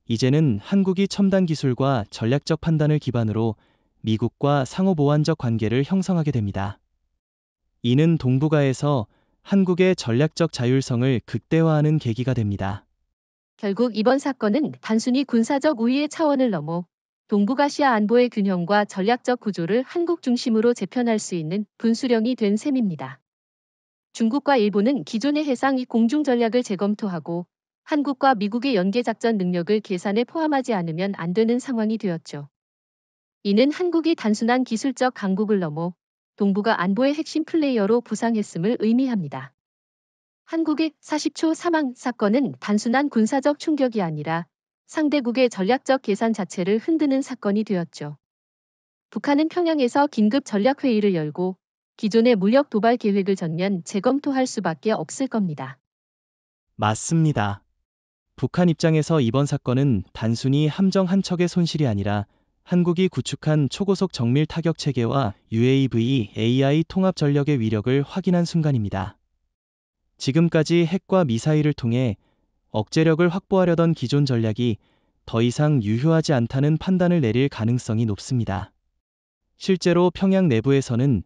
이제는 한국이 첨단 기술과 전략적 판단을 기반으로 미국과 상호보완적 관계를 형성하게 됩니다. 이는 동북아에서 한국의 전략적 자율성을 극대화하는 계기가 됩니다. 결국 이번 사건은 단순히 군사적 우위의 차원을 넘어 동북아시아 안보의 균형과 전략적 구조를 한국 중심으로 재편할 수 있는 분수령이 된 셈입니다. 중국과 일본은 기존의 해상 공중 전략을 재검토하고 한국과 미국의 연계작전 능력을 계산에 포함하지 않으면 안 되는 상황이 되었죠. 이는 한국이 단순한 기술적 강국을 넘어 동북아 안보의 핵심 플레이어로 부상했음을 의미합니다. 한국의 40초 사망 사건은 단순한 군사적 충격이 아니라 상대국의 전략적 계산 자체를 흔드는 사건이 되었죠. 북한은 평양에서 긴급 전략회의를 열고 기존의 무력 도발 계획을 전면 재검토할 수밖에 없을 겁니다. 맞습니다. 북한 입장에서 이번 사건은 단순히 함정 한 척의 손실이 아니라 한국이 구축한 초고속 정밀 타격 체계와 UAV, AI 통합 전력의 위력을 확인한 순간입니다. 지금까지 핵과 미사일을 통해 억제력을 확보하려던 기존 전략이 더 이상 유효하지 않다는 판단을 내릴 가능성이 높습니다. 실제로 평양 내부에서는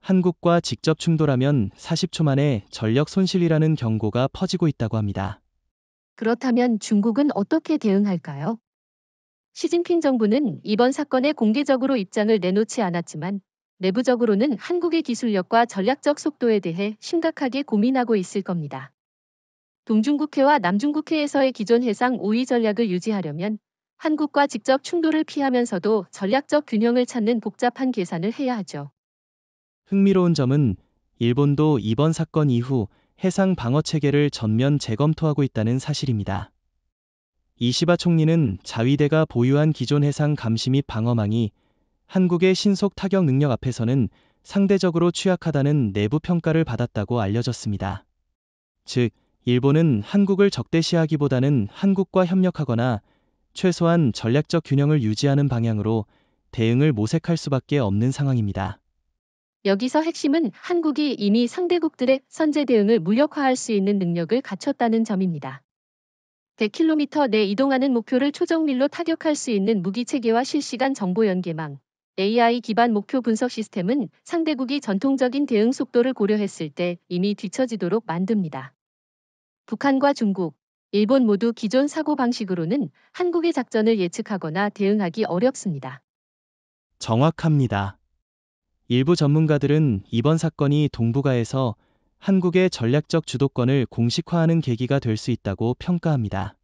한국과 직접 충돌하면 40초 만에 전력 손실이라는 경고가 퍼지고 있다고 합니다. 그렇다면 중국은 어떻게 대응할까요? 시진핑 정부는 이번 사건에 공개적으로 입장을 내놓지 않았지만 내부적으로는 한국의 기술력과 전략적 속도에 대해 심각하게 고민하고 있을 겁니다. 동중국해와 남중국해에서의 기존 해상 우위 전략을 유지하려면 한국과 직접 충돌을 피하면서도 전략적 균형을 찾는 복잡한 계산을 해야 하죠. 흥미로운 점은 일본도 이번 사건 이후 해상 방어 체계를 전면 재검토하고 있다는 사실입니다. 이시바 총리는 자위대가 보유한 기존 해상 감시 및 방어망이 한국의 신속 타격 능력 앞에서는 상대적으로 취약하다는 내부 평가를 받았다고 알려졌습니다. 즉, 일본은 한국을 적대시하기보다는 한국과 협력하거나 최소한 전략적 균형을 유지하는 방향으로 대응을 모색할 수밖에 없는 상황입니다. 여기서 핵심은 한국이 이미 상대국들의 선제 대응을 무력화할 수 있는 능력을 갖췄다는 점입니다. 100km 내 이동하는 목표를 초정밀로 타격할 수 있는 무기체계와 실시간 정보 연계망, AI 기반 목표 분석 시스템은 상대국이 전통적인 대응 속도를 고려했을 때 이미 뒤처지도록 만듭니다. 북한과 중국, 일본 모두 기존 사고 방식으로는 한국의 작전을 예측하거나 대응하기 어렵습니다. 정확합니다. 일부 전문가들은 이번 사건이 동북아에서 한국의 전략적 주도권을 공식화하는 계기가 될 수 있다고 평가합니다.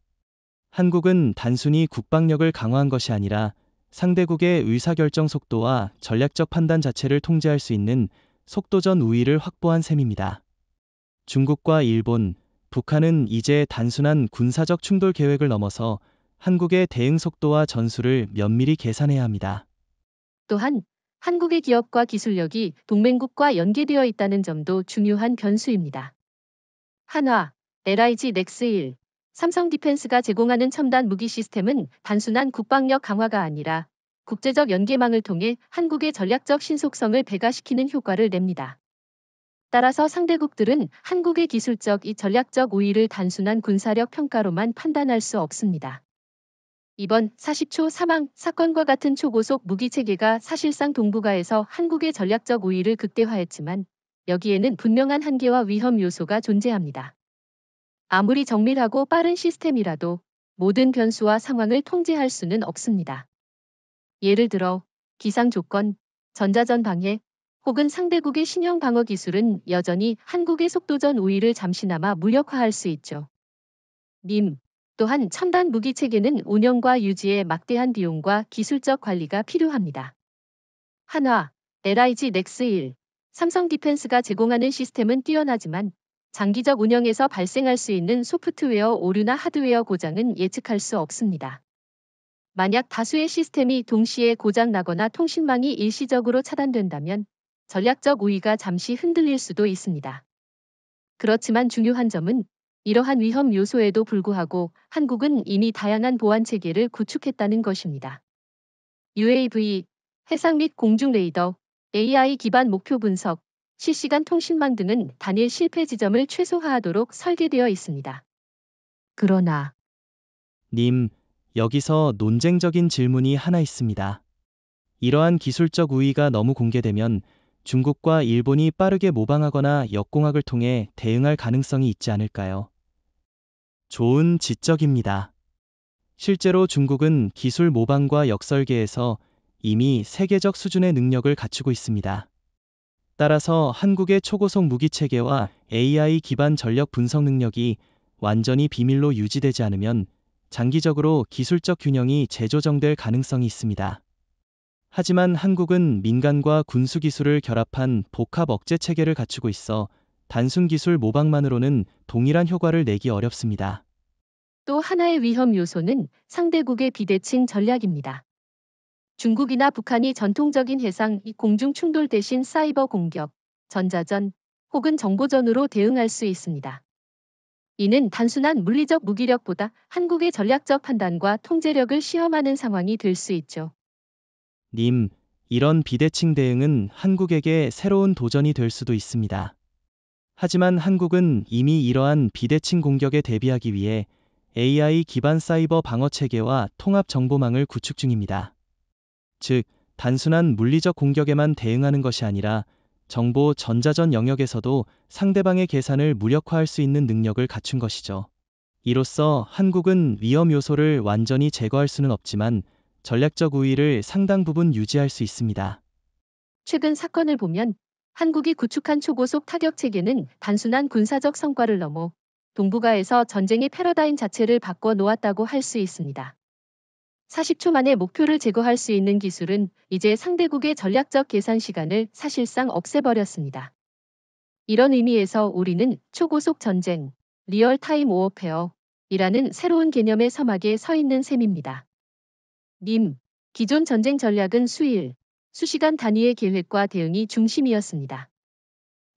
한국은 단순히 국방력을 강화한 것이 아니라 상대국의 의사결정 속도와 전략적 판단 자체를 통제할 수 있는 속도전 우위를 확보한 셈입니다. 중국과 일본, 북한은 이제 단순한 군사적 충돌 계획을 넘어서 한국의 대응 속도와 전술을 면밀히 계산해야 합니다. 또한 한국의 기업과 기술력이 동맹국과 연계되어 있다는 점도 중요한 변수입니다. 한화, LIG 넥스1, 삼성 디펜스가 제공하는 첨단 무기 시스템은 단순한 국방력 강화가 아니라 국제적 연계망을 통해 한국의 전략적 신속성을 배가시키는 효과를 냅니다. 따라서 상대국들은 한국의 기술적 이 전략적 우위를 단순한 군사력 평가로만 판단할 수 없습니다. 이번 40초 사망 사건과 같은 초고속 무기 체계가 사실상 동북아에서 한국의 전략적 우위를 극대화했지만 여기에는 분명한 한계와 위험 요소가 존재합니다. 아무리 정밀하고 빠른 시스템이라도 모든 변수와 상황을 통제할 수는 없습니다. 예를 들어 기상 조건, 전자전 방해, 혹은 상대국의 신형 방어 기술은 여전히 한국의 속도전 우위를 잠시나마 무력화할 수 있죠. 또한 첨단 무기 체계는 운영과 유지에 막대한 비용과 기술적 관리가 필요합니다. 한화, LIG 넥스1, 삼성 디펜스가 제공하는 시스템은 뛰어나지만 장기적 운영에서 발생할 수 있는 소프트웨어 오류나 하드웨어 고장은 예측할 수 없습니다. 만약 다수의 시스템이 동시에 고장 나거나 통신망이 일시적으로 차단된다면 전략적 우위가 잠시 흔들릴 수도 있습니다. 그렇지만 중요한 점은 이러한 위험 요소에도 불구하고 한국은 이미 다양한 보안 체계를 구축했다는 것입니다. UAV, 해상 및 공중 레이더, AI 기반 목표 분석, 실시간 통신망 등은 단일 실패 지점을 최소화하도록 설계되어 있습니다. 그러나 여기서 논쟁적인 질문이 하나 있습니다. 이러한 기술적 우위가 너무 공개되면 중국과 일본이 빠르게 모방하거나 역공학을 통해 대응할 가능성이 있지 않을까요? 좋은 지적입니다. 실제로 중국은 기술 모방과 역설계에서 이미 세계적 수준의 능력을 갖추고 있습니다. 따라서 한국의 초고속 무기 체계와 AI 기반 전력 분석 능력이 완전히 비밀로 유지되지 않으면 장기적으로 기술적 균형이 재조정될 가능성이 있습니다. 하지만 한국은 민간과 군수 기술을 결합한 복합 억제 체계를 갖추고 있어 단순 기술 모방만으로는 동일한 효과를 내기 어렵습니다. 또 하나의 위험 요소는 상대국의 비대칭 전략입니다. 중국이나 북한이 전통적인 해상 공중 충돌 대신 사이버 공격, 전자전 혹은 정보전으로 대응할 수 있습니다. 이는 단순한 물리적 무기력보다 한국의 전략적 판단과 통제력을 시험하는 상황이 될 수 있죠. 이런 비대칭 대응은 한국에게 새로운 도전이 될 수도 있습니다. 하지만 한국은 이미 이러한 비대칭 공격에 대비하기 위해 AI 기반 사이버 방어 체계와 통합 정보망을 구축 중입니다. 즉, 단순한 물리적 공격에만 대응하는 것이 아니라 정보 전자전 영역에서도 상대방의 계산을 무력화할 수 있는 능력을 갖춘 것이죠. 이로써 한국은 위험 요소를 완전히 제거할 수는 없지만 전략적 우위를 상당 부분 유지할 수 있습니다. 최근 사건을 보면 한국이 구축한 초고속 타격 체계는 단순한 군사적 성과를 넘어 동북아에서 전쟁의 패러다임 자체를 바꿔 놓았다고 할 수 있습니다. 40초 만에 목표를 제거할 수 있는 기술은 이제 상대국의 전략적 계산 시간을 사실상 없애버렸습니다. 이런 의미에서 우리는 초고속 전쟁, 리얼타임 오어페어이라는 새로운 개념의 서막에 서 있는 셈입니다. 기존 전쟁 전략은 수일, 수시간 단위의 계획과 대응이 중심이었습니다.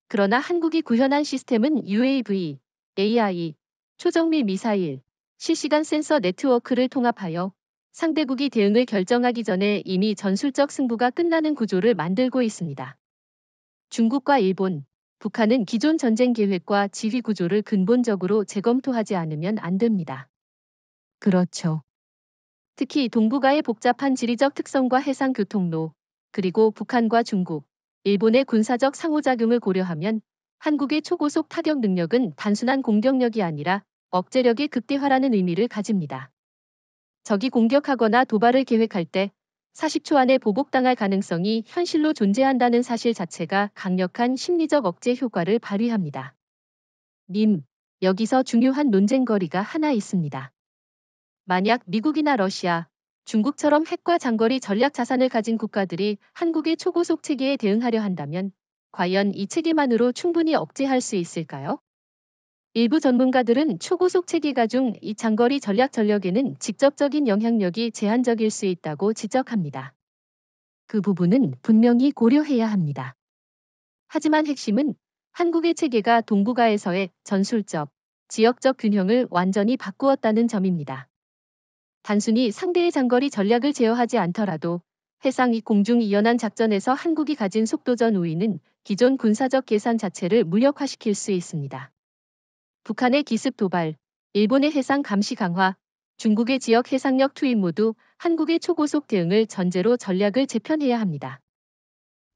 그러나 한국이 구현한 시스템은 UAV, AI, 초정밀 미사일, 실시간 센서 네트워크를 통합하여 상대국이 대응을 결정하기 전에 이미 전술적 승부가 끝나는 구조를 만들고 있습니다. 중국과 일본, 북한은 기존 전쟁 계획과 지휘 구조를 근본적으로 재검토하지 않으면 안 됩니다. 그렇죠. 특히 동북아의 복잡한 지리적 특성과 해상 교통로, 그리고 북한과 중국, 일본의 군사적 상호작용을 고려하면 한국의 초고속 타격 능력은 단순한 공격력이 아니라 억제력의 극대화라는 의미를 가집니다. 적이 공격하거나 도발을 계획할 때 40초 안에 보복당할 가능성이 현실로 존재한다는 사실 자체가 강력한 심리적 억제 효과를 발휘합니다. 여기서 중요한 논쟁거리가 하나 있습니다. 만약 미국이나 러시아, 중국처럼 핵과 장거리 전략 자산을 가진 국가들이 한국의 초고속 체계에 대응하려 한다면 과연 이 체계만으로 충분히 억제할 수 있을까요? 일부 전문가들은 초고속 체계가 중 이 장거리 전략 전력에는 직접적인 영향력이 제한적일 수 있다고 지적합니다. 그 부분은 분명히 고려해야 합니다. 하지만 핵심은 한국의 체계가 동북아에서의 전술적, 지역적 균형을 완전히 바꾸었다는 점입니다. 단순히 상대의 장거리 전략을 제어하지 않더라도 해상 공중 이연한 작전에서 한국이 가진 속도전 우위는 기존 군사적 계산 자체를 무력화시킬 수 있습니다. 북한의 기습 도발, 일본의 해상 감시 강화, 중국의 지역 해상력 투입 모두 한국의 초고속 대응을 전제로 전략을 재편해야 합니다.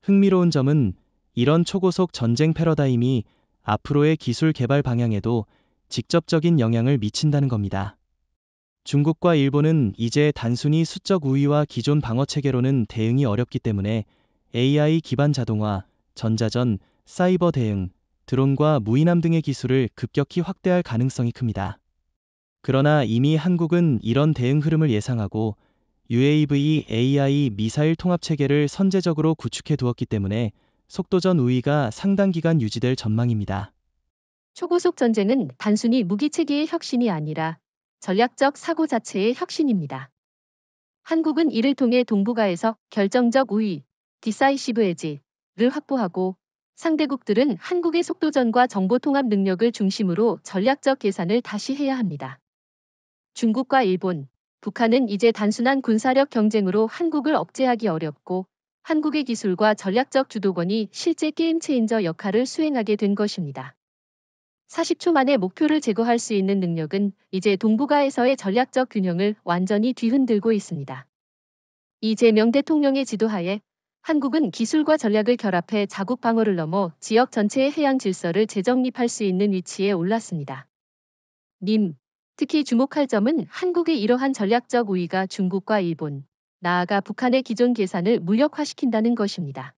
흥미로운 점은 이런 초고속 전쟁 패러다임이 앞으로의 기술 개발 방향에도 직접적인 영향을 미친다는 겁니다. 중국과 일본은 이제 단순히 수적 우위와 기존 방어 체계로는 대응이 어렵기 때문에 AI 기반 자동화, 전자전, 사이버 대응, 드론과 무인함 등의 기술을 급격히 확대할 가능성이 큽니다. 그러나 이미 한국은 이런 대응 흐름을 예상하고 UAV, AI 미사일 통합 체계를 선제적으로 구축해 두었기 때문에 속도전 우위가 상당 기간 유지될 전망입니다. 초고속 전쟁은 단순히 무기 체계의 혁신이 아니라 전략적 사고 자체의 혁신입니다. 한국은 이를 통해 동북아에서 결정적 우위, 디사이시브 에지를 확보하고 상대국들은 한국의 속도전과 정보통합 능력을 중심으로 전략적 계산을 다시 해야 합니다. 중국과 일본, 북한은 이제 단순한 군사력 경쟁으로 한국을 억제하기 어렵고 한국의 기술과 전략적 주도권이 실제 게임 체인저 역할을 수행하게 된 것입니다. 40초 만에 목표를 제거할 수 있는 능력은 이제 동북아에서의 전략적 균형을 완전히 뒤흔들고 있습니다. 이재명 대통령의 지도하에 한국은 기술과 전략을 결합해 자국 방어를 넘어 지역 전체의 해양 질서를 재정립할 수 있는 위치에 올랐습니다. 특히 주목할 점은 한국의 이러한 전략적 우위가 중국과 일본, 나아가 북한의 기존 계산을 무력화시킨다는 것입니다.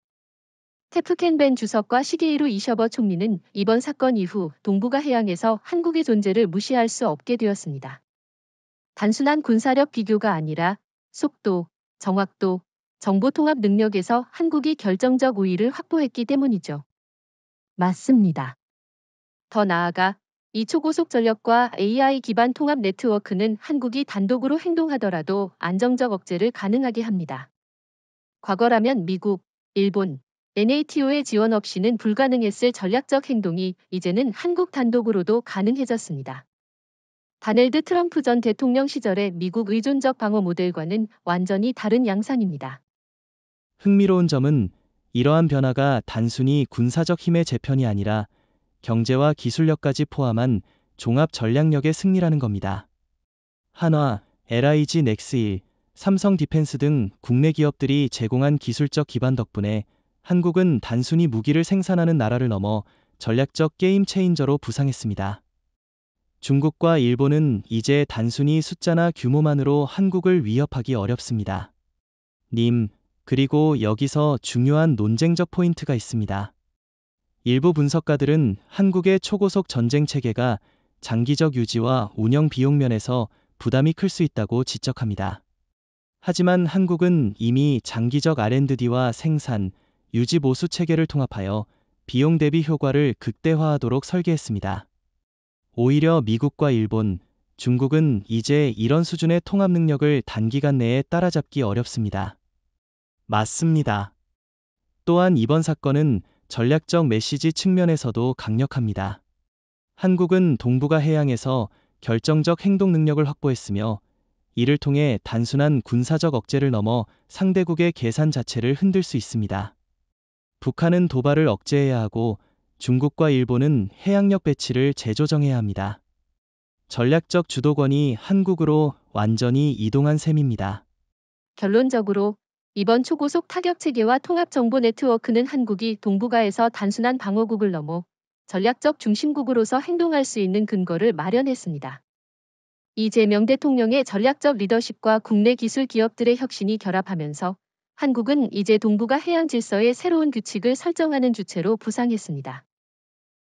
테프켄 벤 주석과 시게이루 이셔버 총리는 이번 사건 이후 동북아 해양에서 한국의 존재를 무시할 수 없게 되었습니다. 단순한 군사력 비교가 아니라 속도, 정확도, 정보통합 능력에서 한국이 결정적 우위를 확보했기 때문이죠. 맞습니다. 더 나아가 이 초고속 전력과 AI 기반 통합 네트워크는 한국이 단독으로 행동하더라도 안정적 억제를 가능하게 합니다. 과거라면 미국, 일본, NATO의 지원 없이는 불가능했을 전략적 행동이 이제는 한국 단독으로도 가능해졌습니다. 다널드 트럼프 전 대통령 시절의 미국 의존적 방어 모델과는 완전히 다른 양상입니다. 흥미로운 점은 이러한 변화가 단순히 군사적 힘의 재편이 아니라 경제와 기술력까지 포함한 종합 전략력의 승리라는 겁니다. 한화, LIG 넥스일, 삼성 디펜스 등 국내 기업들이 제공한 기술적 기반 덕분에 한국은 단순히 무기를 생산하는 나라를 넘어 전략적 게임 체인저로 부상했습니다. 중국과 일본은 이제 단순히 숫자나 규모만으로 한국을 위협하기 어렵습니다. 그리고 여기서 중요한 논쟁적 포인트가 있습니다. 일부 분석가들은 한국의 초고속 전쟁 체계가 장기적 유지와 운영 비용 면에서 부담이 클 수 있다고 지적합니다. 하지만 한국은 이미 장기적 R&D와 생산, 유지 보수 체계를 통합하여 비용 대비 효과를 극대화하도록 설계했습니다. 오히려 미국과 일본, 중국은 이제 이런 수준의 통합 능력을 단기간 내에 따라잡기 어렵습니다. 맞습니다. 또한 이번 사건은 전략적 메시지 측면에서도 강력합니다. 한국은 동북아 해양에서 결정적 행동 능력을 확보했으며 이를 통해 단순한 군사적 억제를 넘어 상대국의 계산 자체를 흔들 수 있습니다. 북한은 도발을 억제해야 하고 중국과 일본은 해양력 배치를 재조정해야 합니다. 전략적 주도권이 한국으로 완전히 이동한 셈입니다. 결론적으로 이번 초고속 타격 체계와 통합 정보 네트워크는 한국이 동북아에서 단순한 방어국을 넘어 전략적 중심국으로서 행동할 수 있는 근거를 마련했습니다. 이재명 대통령의 전략적 리더십과 국내 기술 기업들의 혁신이 결합하면서 한국은 이제 동북아 해양 질서의 새로운 규칙을 설정하는 주체로 부상했습니다.